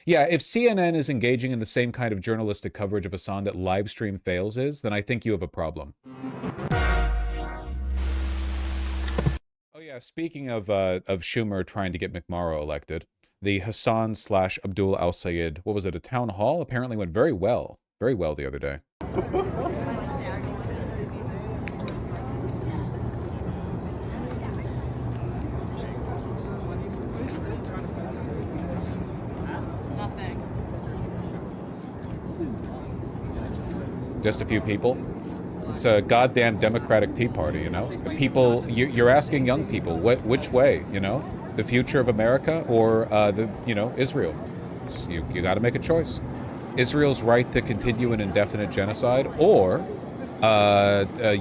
Yeah, if CNN is engaging in the same kind of journalistic coverage of Hasan that live stream fails is, then I think you have a problem. Oh yeah, speaking of Schumer trying to get McMorrow elected, the Hasan slash Abdul Al Sayed, what was it, a town hall? Apparently went very well the other day. Just a few people. It's a goddamn Democratic Tea Party, you know? People, you're asking young people, which way, you know? The future of America or, Israel? So you got to make a choice. Israel's right to continue an indefinite genocide, or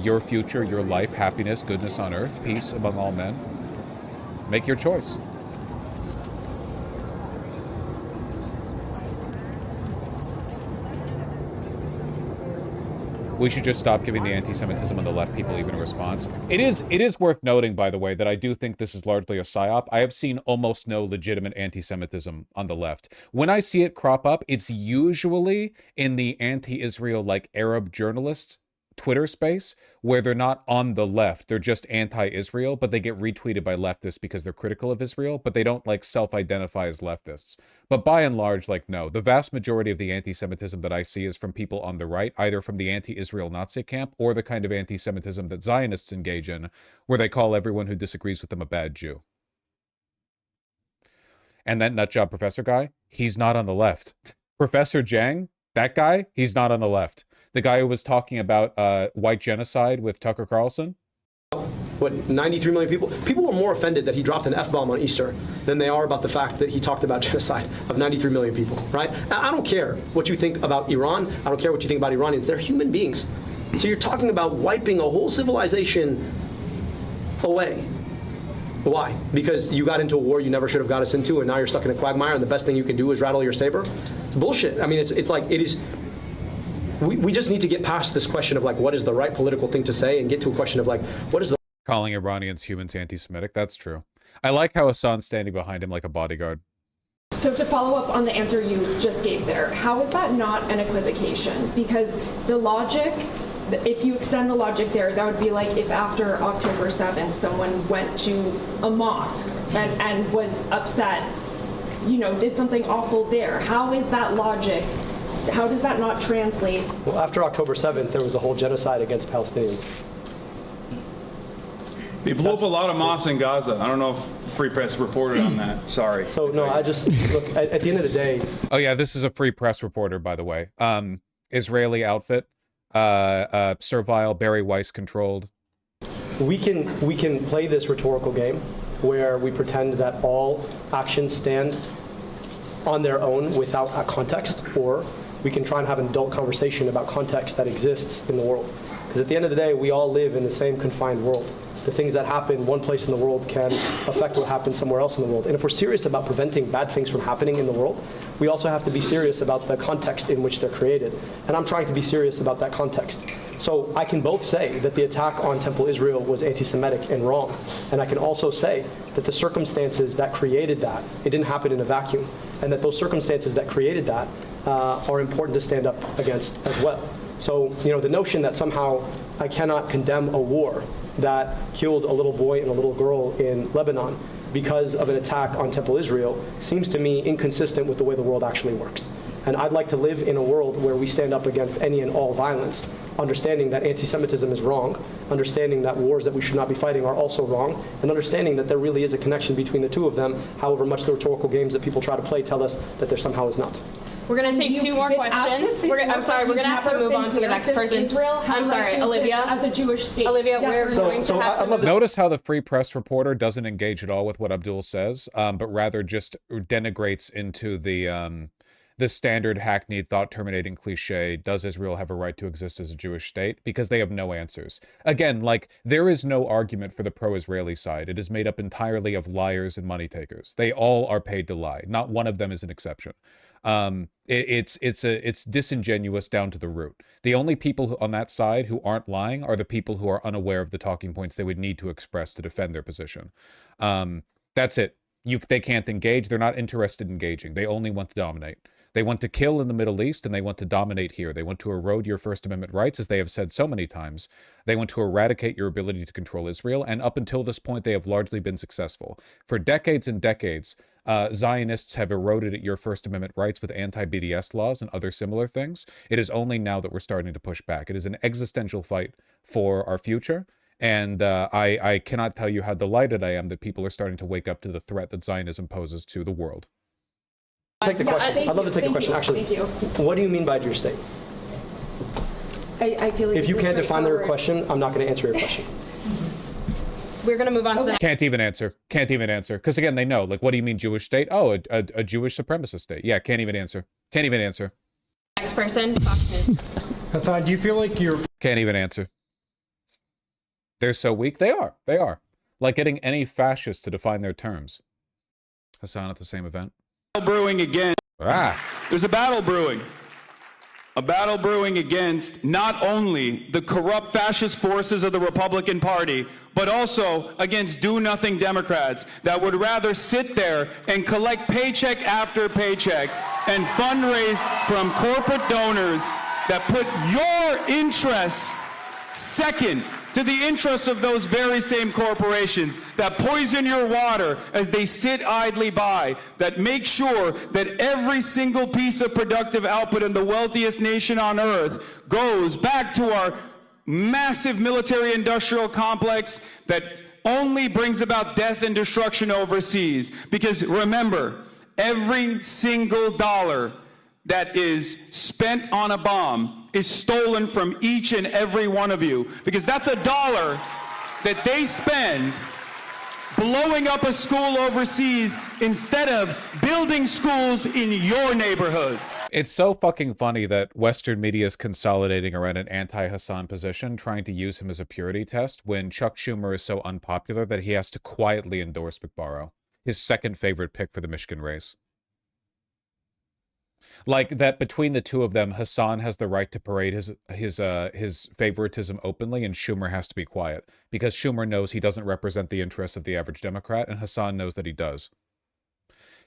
your future, your life, happiness, goodness on earth, peace among all men. Make your choice. We should just stop giving the anti-Semitism on the left people even a response. It is worth noting, by the way, that I do think this is largely a psyop. I have seen almost no legitimate anti-Semitism on the left. When I see it crop up, it's usually in the anti-Israel, like, Arab journalists Twitter space, where they're not on the left, they're just anti-Israel, but they get retweeted by leftists because they're critical of Israel, but they don't, like, self-identify as leftists. But by and large, like, no. The vast majority of the anti-Semitism that I see is from people on the right, either from the anti-Israel Nazi camp or the kind of anti-Semitism that Zionists engage in, where they call everyone who disagrees with them a bad Jew. And that nutjob professor guy, he's not on the left. Professor Jang, that guy, he's not on the left. The guy who was talking about white genocide with Tucker Carlson? What, 93 million people? People were more offended that he dropped an F-bomb on Easter than they are about the fact that he talked about genocide of 93 million people, right? I don't care what you think about Iran. I don't care what you think about Iranians. They're human beings. So you're talking about wiping a whole civilization away. Why? Because you got into a war you never should have got us into, and now you're stuck in a quagmire, and the best thing you can do is rattle your saber? It's bullshit. I mean, it's like, it is... We just need to get past this question of, like, what is the right political thing to say and get to a question of, like, what is the... Calling Iranians humans anti-Semitic, that's true. I like how Hasan's standing behind him like a bodyguard. So to follow up on the answer you just gave there, how is that not an equivocation? Because the logic, if you extend the logic there, that would be like if after October 7th someone went to a mosque and was upset, you know, did something awful there. How is that logic? How does that not translate? Well, after October 7th, there was a whole genocide against Palestinians. They blew up a lot of mosques in Gaza. I don't know if Free Press reported on that. Sorry. So, no, I just, look, at the end of the day... Oh, yeah, this is a Free Press reporter, by the way. Israeli outfit, servile, Barry Weiss-controlled. We can play this rhetorical game where we pretend that all actions stand on their own without a context, or we can try and have an adult conversation about context that exists in the world. Because at the end of the day, we all live in the same confined world. The things that happen one place in the world can affect what happens somewhere else in the world. And if we're serious about preventing bad things from happening in the world, we also have to be serious about the context in which they're created. And I'm trying to be serious about that context. So I can both say that the attack on Temple Israel was anti-Semitic and wrong. And I can also say that the circumstances that created that, it didn't happen in a vacuum. And that those circumstances that created that are important to stand up against as well. So, you know, the notion that somehow I cannot condemn a war that killed a little boy and a little girl in Lebanon because of an attack on Temple Israel seems to me inconsistent with the way the world actually works. And I'd like to live in a world where we stand up against any and all violence, understanding that anti-Semitism is wrong, understanding that wars that we should not be fighting are also wrong, and understanding that there really is a connection between the two of them, however much the rhetorical games that people try to play tell us that there somehow is not. We're going to take two more questions. I'm sorry, we're going to have to move on to the next person. I'm sorry, Olivia. As a Jewish state. Olivia, we're going to have to... Notice how the Free Press reporter doesn't engage at all with what Abdul says, but rather just denigrates into the standard hackneyed thought-terminating cliche, does Israel have a right to exist as a Jewish state? Because they have no answers. Again, like, there is no argument for the pro-Israeli side. It is made up entirely of liars and money takers. They all are paid to lie. Not one of them is an exception. It's disingenuous down to the root. The only people on that side who aren't lying are the people who are unaware of the talking points they would need to express to defend their position. That's it. They can't engage. They're not interested in engaging. They only want to dominate. They want to kill in the Middle East, and they want to dominate here. They want to erode your First Amendment rights, as they have said so many times. They want to eradicate your ability to control Israel, and up until this point, they have largely been successful. For decades and decades, Zionists have eroded at your First Amendment rights with anti-BDS laws and other similar things. It is only now that we're starting to push back. It is an existential fight for our future. And I cannot tell you how delighted I am that people are starting to wake up to the threat that Zionism poses to the world. Take the question. I'd love to take the question. Actually, what do you mean by Jewish state? I feel like if you can't define the question, I'm not going to answer your question. We're going to move on to the next. Can't even answer. Can't even answer. Because again, they know. Like, what do you mean Jewish state? Oh, a Jewish supremacist state. Yeah, can't even answer. Can't even answer. Next person, Fox News. Hasan, do you feel like you're... Can't even answer. They're so weak. They are. They are. Like getting any fascist to define their terms. Hasan at the same event. Brewing again. Ah. There's a battle brewing. A battle brewing against not only the corrupt fascist forces of the Republican Party, but also against do-nothing Democrats that would rather sit there and collect paycheck after paycheck and fundraise from corporate donors that put your interests second to the interests of those very same corporations that poison your water as they sit idly by, that make sure that every single piece of productive output in the wealthiest nation on earth goes back to our massive military-industrial complex that only brings about death and destruction overseas. Because remember, every single dollar that is spent on a bomb is stolen from each and every one of you, because that's a dollar that they spend blowing up a school overseas instead of building schools in your neighborhoods. It's so fucking funny that Western media is consolidating around an anti-Hasan position, trying to use him as a purity test, when Chuck Schumer is so unpopular that he has to quietly endorse McBarrow, his second favorite pick for the Michigan race. Like that between the two of them, Hasan has the right to parade his favoritism openly, and Schumer has to be quiet, because Schumer knows he doesn't represent the interests of the average Democrat, and Hasan knows that he does.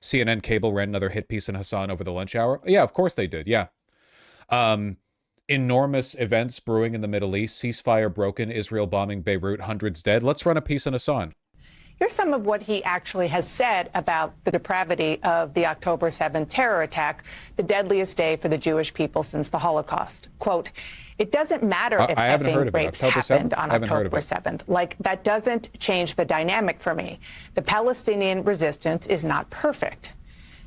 CNN cable ran another hit piece on Hasan over the lunch hour. Yeah, of course they did. Yeah. Enormous events brewing in the Middle East, ceasefire broken, Israel bombing Beirut, hundreds dead. Let's run a piece on Hasan. Here's some of what he actually has said about the depravity of the October 7th terror attack, the deadliest day for the Jewish people since the Holocaust. Quote, "It doesn't matter if effing rapes happened on October 7th. Like, that doesn't change the dynamic for me. The Palestinian resistance is not perfect."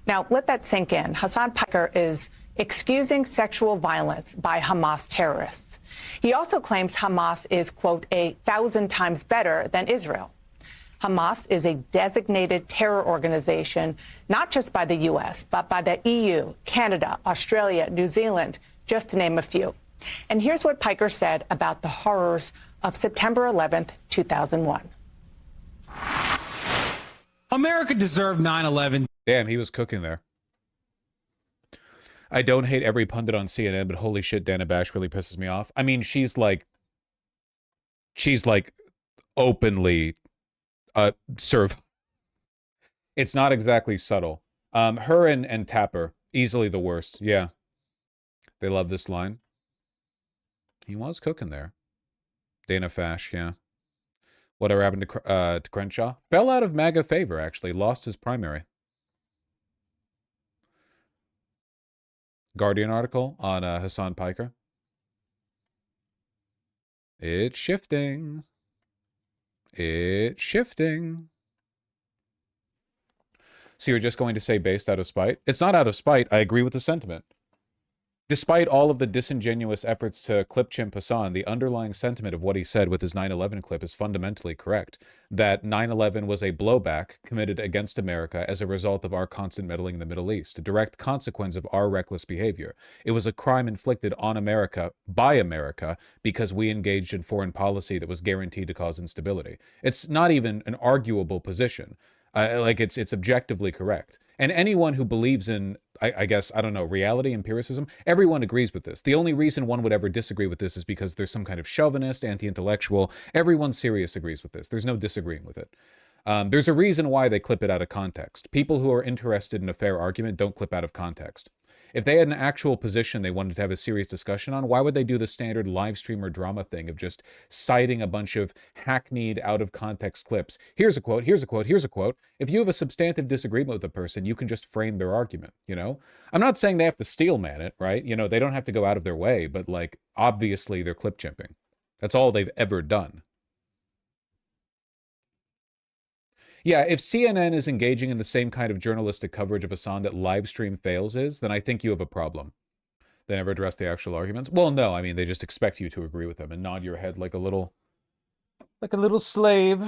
Now, let that sink in. Hasan Piker is excusing sexual violence by Hamas terrorists. He also claims Hamas is, quote, 1,000 times better than Israel. Hamas is a designated terror organization, not just by the U.S., but by the EU, Canada, Australia, New Zealand, just to name a few. And here's what Piker said about the horrors of September 11th, 2001. America deserved 9/11. Damn, he was cooking there. I don't hate every pundit on CNN, but holy shit, Dana Bash really pisses me off. I mean, she's like openly it's not exactly subtle. Her and Tapper, easily the worst. Yeah. They love this line. He was cooking there. Dana Fash, yeah. Whatever happened to Crenshaw? Fell out of MAGA favor, actually. Lost his primary. Guardian article on Hasan Piker. It's shifting. It's shifting. So you're just going to say based out of spite? It's not out of spite. I agree with the sentiment. Despite all of the disingenuous efforts to clip chimp Hasan, the underlying sentiment of what he said with his 9/11 clip is fundamentally correct. That 9/11 was a blowback committed against America as a result of our constant meddling in the Middle East, a direct consequence of our reckless behavior. It was a crime inflicted on America by America because we engaged in foreign policy that was guaranteed to cause instability. It's not even an arguable position. It's objectively correct. And anyone who believes in, I guess, I don't know, reality, empiricism, everyone agrees with this. The only reason one would ever disagree with this is because there's some kind of chauvinist, anti-intellectual. Everyone serious agrees with this. There's no disagreeing with it. There's a reason why they clip it out of context. People who are interested in a fair argument don't clip out of context. If they had an actual position they wanted to have a serious discussion on, why would they do the standard live stream or drama thing of just citing a bunch of hackneyed, out-of-context clips? Here's a quote, here's a quote, here's a quote. If you have a substantive disagreement with a person, you can just frame their argument, you know? I'm not saying they have to steelman it, right? You know, they don't have to go out of their way, but, like, obviously they're clip chimping. That's all they've ever done. Yeah, if CNN is engaging in the same kind of journalistic coverage of Hasan that live stream fails is, then I think you have a problem. They never address the actual arguments. Well, no, I mean, they just expect you to agree with them and nod your head like a little slave.